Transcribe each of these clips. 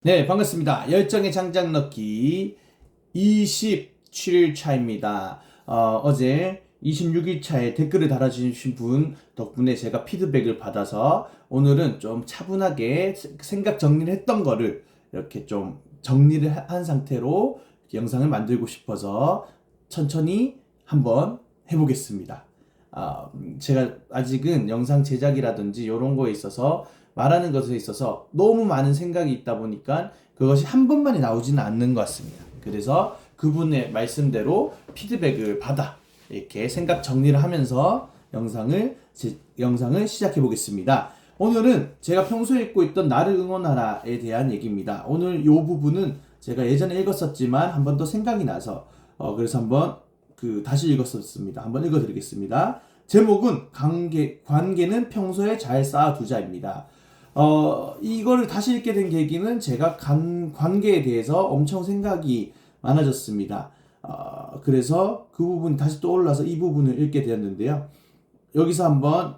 네, 반갑습니다. 열정의 장작 넣기 27일 차입니다. 어제 26일 차에 댓글을 달아주신 분 덕분에 제가 피드백을 받아서 오늘은 좀 차분하게 생각 정리를 했던 거를 이렇게 좀 정리를 한 상태로 영상을 만들고 싶어서 천천히 한번 해보겠습니다. 제가 아직은 영상 제작이라든지 이런 거에 있어서 말하는 것에 있어서 너무 많은 생각이 있다 보니까 그것이 한 번만에 나오지는 않는 것 같습니다. 그래서 그분의 말씀대로 피드백을 받아 이렇게 생각 정리를 하면서 영상을 시작해 보겠습니다. 오늘은 제가 평소에 읽고 있던 나를 응원하라에 대한 얘기입니다. 오늘 이 부분은 제가 예전에 읽었었지만 한 번 더 생각이 나서 그래서 한번 다시 읽었었습니다. 한번 읽어드리겠습니다. 제목은 관계는 평소에 잘 쌓아두자입니다. 이거를 다시 읽게 된 계기는 제가 관계에 대해서 엄청 생각이 많아졌습니다. 그래서 그 부분이 다시 떠올라서 이 부분을 읽게 되었는데요. 여기서 한번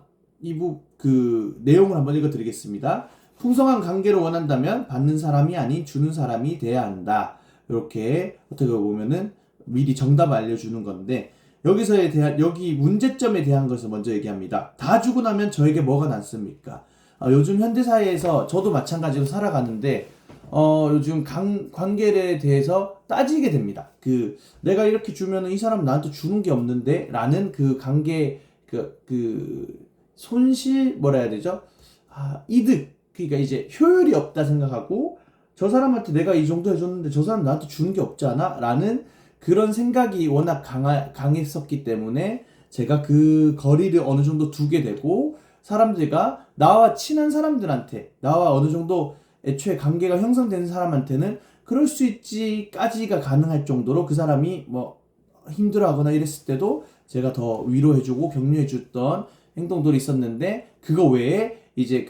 그 내용을 한번 읽어드리겠습니다. 풍성한 관계를 원한다면 받는 사람이 아닌 주는 사람이 돼야 한다. 이렇게 어떻게 보면은 미리 정답을 알려주는 건데 여기 문제점에 대한 것을 먼저 얘기합니다. 다 주고 나면 저에게 뭐가 남습니까? 요즘 현대사회에서 저도 마찬가지로 살아가는데 요즘 관계에 대해서 따지게 됩니다. 내가 이렇게 주면은 이 사람은 나한테 주는 게 없는데 라는 그 관계 손실 뭐라 해야 되죠? 이득 그러니까 이제 효율이 없다 생각하고 저 사람한테 내가 이 정도 해줬는데 저 사람 나한테 주는 게 없지 않아? 라는 그런 생각이 워낙 강했었기 때문에 제가 그 거리를 어느 정도 두게 되고 사람들과 나와 친한 사람들한테 나와 어느 정도 애초에 관계가 형성된 사람한테는 그럴 수 있지까지가 가능할 정도로 그 사람이 뭐 힘들어하거나 이랬을 때도 제가 더 위로해주고 격려해줬던 행동들이 있었는데 그거 외에 이제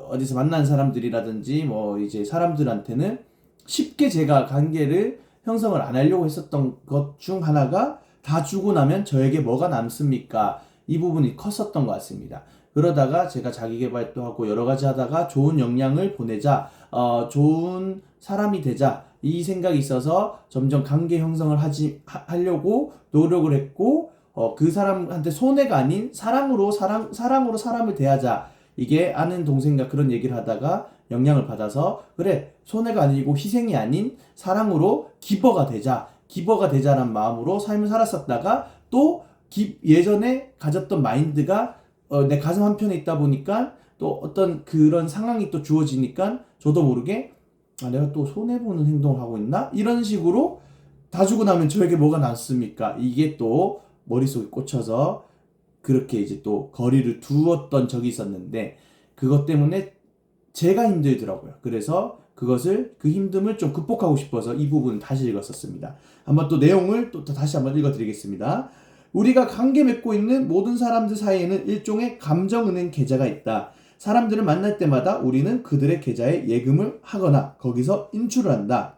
어디서 만난 사람들이라든지 뭐 이제 사람들한테는 쉽게 제가 관계를 형성을 안 하려고 했었던 것 중 하나가 다 주고 나면 저에게 뭐가 남습니까? 이 부분이 컸었던 것 같습니다. 그러다가 제가 자기계발도 하고 여러 가지 하다가 좋은 영향을 보내자, 좋은 사람이 되자 이 생각이 있어서 점점 관계 형성을 하려고 노력을 했고 그 사람한테 손해가 아닌 사랑으로 사람을 대하자 이게 아는 동생과 그런 얘기를 하다가 영향을 받아서 그래 손해가 아니고 희생이 아닌 사랑으로 기버가 되자라는 마음으로 삶을 살았었다가 또 예전에 가졌던 마인드가 내 가슴 한편에 있다 보니까 또 어떤 그런 상황이 또 주어지니까 저도 모르게 내가 또 손해보는 행동을 하고 있나? 이런 식으로 다 주고 나면 저에게 뭐가 남습니까? 이게 또 머릿속에 꽂혀서 그렇게 이제 또 거리를 두었던 적이 있었는데 그것 때문에 제가 힘들더라고요. 그래서 그 힘듦을 좀 극복하고 싶어서 이 부분을 다시 읽었었습니다. 한번 또 내용을 또 다시 한번 읽어드리겠습니다. 우리가 관계 맺고 있는 모든 사람들 사이에는 일종의 감정은행 계좌가 있다. 사람들을 만날 때마다 우리는 그들의 계좌에 예금을 하거나 거기서 인출을 한다.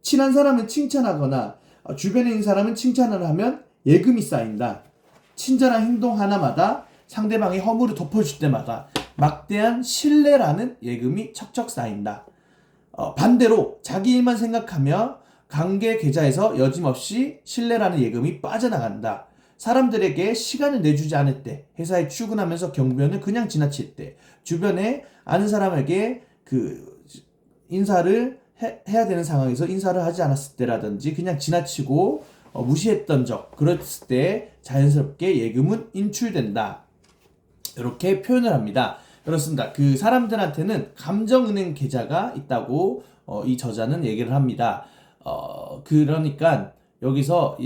친한 사람은 칭찬하거나 주변에 있는 사람은 칭찬을 하면 예금이 쌓인다. 친절한 행동 하나마다 상대방의 허물을 덮어줄 때마다 막대한 신뢰라는 예금이 척척 쌓인다. 반대로 자기 일만 생각하며 관계 계좌에서 여짐없이 신뢰라는 예금이 빠져나간다. 사람들에게 시간을 내주지 않을 때, 회사에 출근하면서 경비원을 그냥 지나칠 때, 주변에 아는 사람에게 인사를 해야 되는 상황에서 인사를 하지 않았을 때라든지 그냥 지나치고 무시했던 적, 그랬을 때 자연스럽게 예금은 인출된다. 이렇게 표현을 합니다. 그렇습니다. 그 사람들한테는 감정은행 계좌가 있다고 이 저자는 얘기를 합니다. 그러니까 여기서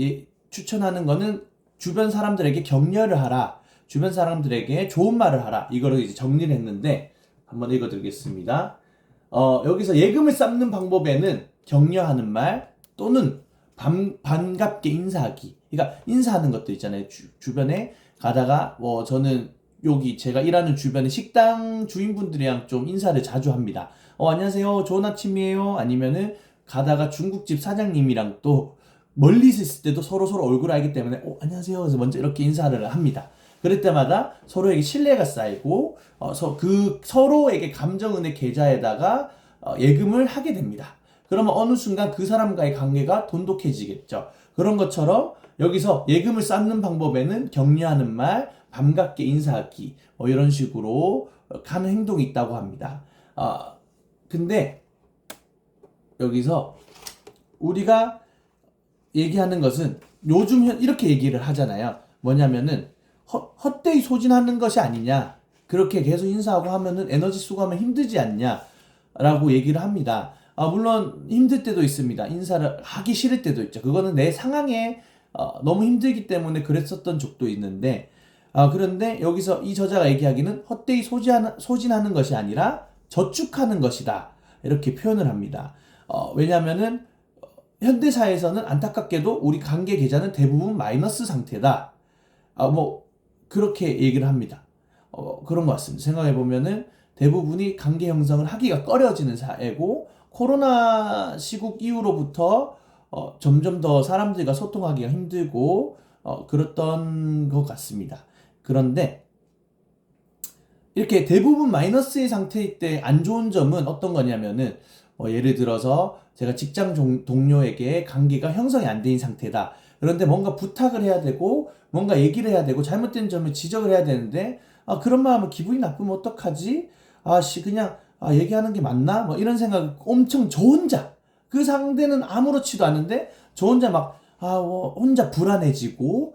추천하는 거는 주변 사람들에게 격려를 하라. 주변 사람들에게 좋은 말을 하라. 이거를 이제 정리를 했는데 한번 읽어드리겠습니다. 여기서 예금을 쌓는 방법에는 격려하는 말 또는 반갑게 인사하기. 그러니까 인사하는 것도 있잖아요. 주변에 가다가 저는 여기 제가 일하는 주변에 식당 주인분들이랑 좀 인사를 자주 합니다. 안녕하세요. 좋은 아침이에요. 아니면은 가다가 중국집 사장님이랑 또 멀리 있을 때도 서로 얼굴을 알기 때문에 안녕하세요. 그래서 먼저 이렇게 인사를 합니다. 그럴 때마다 서로에게 신뢰가 쌓이고 서로에게 감정은의 계좌에다가 예금을 하게 됩니다. 그러면 어느 순간 그 사람과의 관계가 돈독해지겠죠. 그런 것처럼 여기서 예금을 쌓는 방법에는 격려하는 말, 반갑게 인사하기 뭐 이런 식으로 하는 행동이 있다고 합니다. 근데 여기서 우리가 얘기하는 것은 요즘 이렇게 얘기를 하잖아요. 뭐냐면은 헛되이 소진하는 것이 아니냐. 그렇게 계속 인사하고 하면은 에너지 수거하면 힘들지 않냐. 라고 얘기를 합니다. 물론 힘들 때도 있습니다. 인사를 하기 싫을 때도 있죠. 그거는 내 상황에 너무 힘들기 때문에 그랬었던 적도 있는데 그런데 여기서 이 저자가 얘기하기는 헛되이 소진하는 것이 아니라 저축하는 것이다. 이렇게 표현을 합니다. 왜냐하면은 현대사에서는 안타깝게도 우리 관계 계좌는 대부분 마이너스 상태다. 뭐 그렇게 얘기를 합니다. 그런 것 같습니다. 생각해보면은 대부분이 관계 형성을 하기가 꺼려지는 사회고 코로나 시국 이후로부터 점점 더 사람들과 소통하기가 힘들고 그랬던 것 같습니다. 그런데 이렇게 대부분 마이너스의 상태일 때 안 좋은 점은 어떤 거냐면은 예를 들어서 제가 직장 동료에게 관계가 형성이 안 된 상태다. 그런데 뭔가 부탁을 해야 되고 뭔가 얘기를 해야 되고 잘못된 점을 지적을 해야 되는데 그런 마음은 기분이 나쁘면 어떡하지? 그냥 얘기하는 게 맞나? 뭐 이런 생각 엄청 저 혼자 그 상대는 아무렇지도 않은데 저 혼자 막 혼자 불안해지고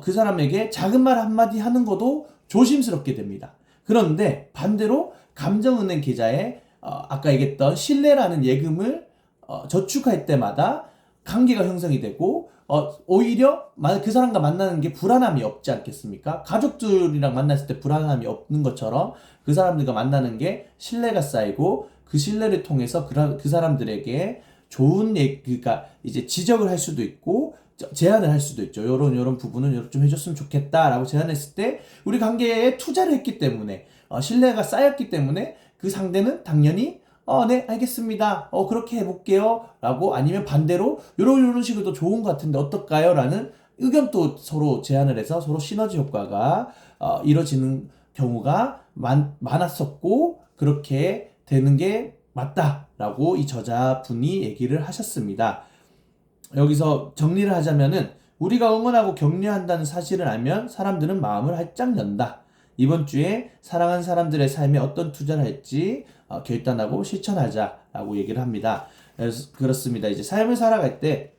그 사람에게 작은 말 한마디 하는 것도 조심스럽게 됩니다. 그런데 반대로 감정은행 계좌에 아까 얘기했던 신뢰라는 예금을 저축할 때마다 관계가 형성이 되고 오히려 그 사람과 만나는 게 불안함이 없지 않겠습니까? 가족들이랑 만났을 때 불안함이 없는 것처럼 그 사람들과 만나는 게 신뢰가 쌓이고 그 신뢰를 통해서 그 사람들에게 좋은 그러니까 이제 지적을 할 수도 있고 제안을 할 수도 있죠. 요런 부분은 좀 해줬으면 좋겠다라고 제안했을 때 우리 관계에 투자를 했기 때문에 신뢰가 쌓였기 때문에 그 상대는 당연히 네, 알겠습니다. 그렇게 해볼게요. 라고 아니면 반대로 요런 식으로 좋은 것 같은데 어떨까요? 라는 의견도 서로 제안을 해서 서로 시너지 효과가 이루어지는 경우가 많았었고 그렇게 되는 게 맞다라고 이 저자분이 얘기를 하셨습니다. 여기서 정리를 하자면은 우리가 응원하고 격려한다는 사실을 알면 사람들은 마음을 활짝 연다. 이번 주에 사랑하는 사람들의 삶에 어떤 투자를 할지 결단하고 실천하자라고 얘기를 합니다. 그래서 그렇습니다. 이제 삶을 살아갈 때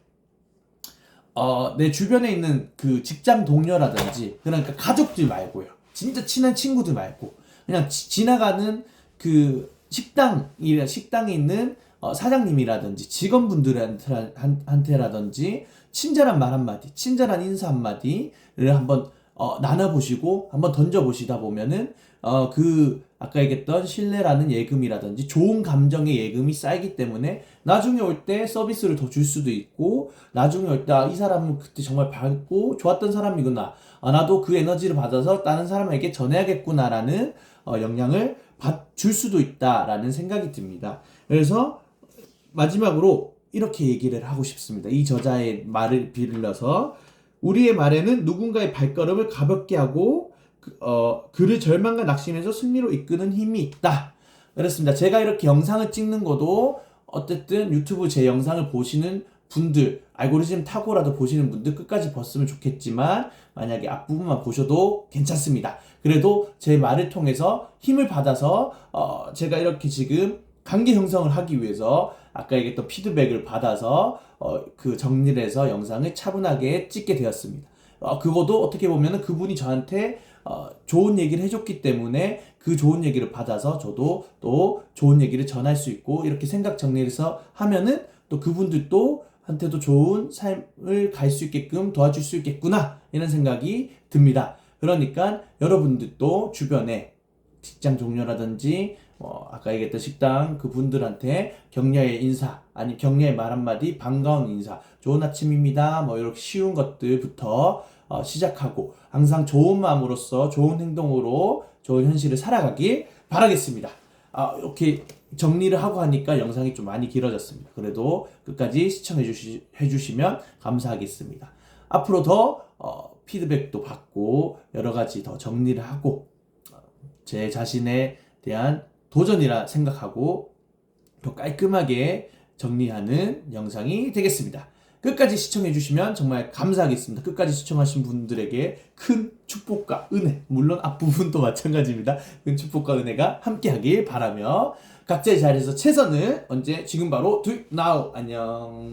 내 주변에 있는 그 직장 동료라든지 그러니까 가족들 말고요. 진짜 친한 친구들 말고 그냥 지나가는 그 식당에 있는 사장님이라든지 직원분들한테라든지 친절한 말 한마디, 친절한 인사 한마디를 한번 나눠보시고 한번 던져보시다 보면은 아까 얘기했던 신뢰라는 예금이라든지 좋은 감정의 예금이 쌓이기 때문에 나중에 올 때 서비스를 더 줄 수도 있고 나중에 올 때 이 사람은 그때 정말 밝고 좋았던 사람이구나. 나도 그 에너지를 받아서 다른 사람에게 전해야겠구나라는 영향을 줄 수도 있다라는 생각이 듭니다. 그래서 마지막으로 이렇게 얘기를 하고 싶습니다. 이 저자의 말을 빌려서 우리의 말에는 누군가의 발걸음을 가볍게 하고 그를 절망과 낙심에서 승리로 이끄는 힘이 있다. 그렇습니다. 제가 이렇게 영상을 찍는 것도 어쨌든 유튜브 제 영상을 보시는 분들 알고리즘 타고라도 보시는 분들 끝까지 봤으면 좋겠지만 만약에 앞부분만 보셔도 괜찮습니다. 그래도 제 말을 통해서 힘을 받아서 제가 이렇게 지금 관계 형성을 하기 위해서 아까 얘기했던 피드백을 받아서 그 정리를 해서 영상을 차분하게 찍게 되었습니다. 그것도 어떻게 보면 그분이 저한테 좋은 얘기를 해줬기 때문에 그 좋은 얘기를 받아서 저도 또 좋은 얘기를 전할 수 있고 이렇게 생각 정리해서 하면은 또 그분들도 한테도 좋은 삶을 갈 수 있게끔 도와줄 수 있겠구나 이런 생각이 듭니다. 그러니까 여러분들도 주변에 직장 동료라든지 아까 얘기했던 식당 그분들한테 격려의 인사 아니 격려의 말 한마디 반가운 인사 좋은 아침입니다 뭐 이렇게 쉬운 것들부터 시작하고 항상 좋은 마음으로써 좋은 행동으로 좋은 현실을 살아가길 바라겠습니다. 이렇게 정리를 하고 하니까 영상이 좀 많이 길어졌습니다. 그래도 끝까지 시청해 주시면 감사하겠습니다. 앞으로 더 피드백도 받고 여러 가지 더 정리를 하고 제 자신에 대한 도전이라 생각하고 더 깔끔하게 정리하는 영상이 되겠습니다. 끝까지 시청해주시면 정말 감사하겠습니다. 끝까지 시청하신 분들에게 큰 축복과 은혜, 물론 앞부분도 마찬가지입니다. 큰 축복과 은혜가 함께하길 바라며 각자의 자리에서 최선을 언제 지금 바로 do it now. 안녕.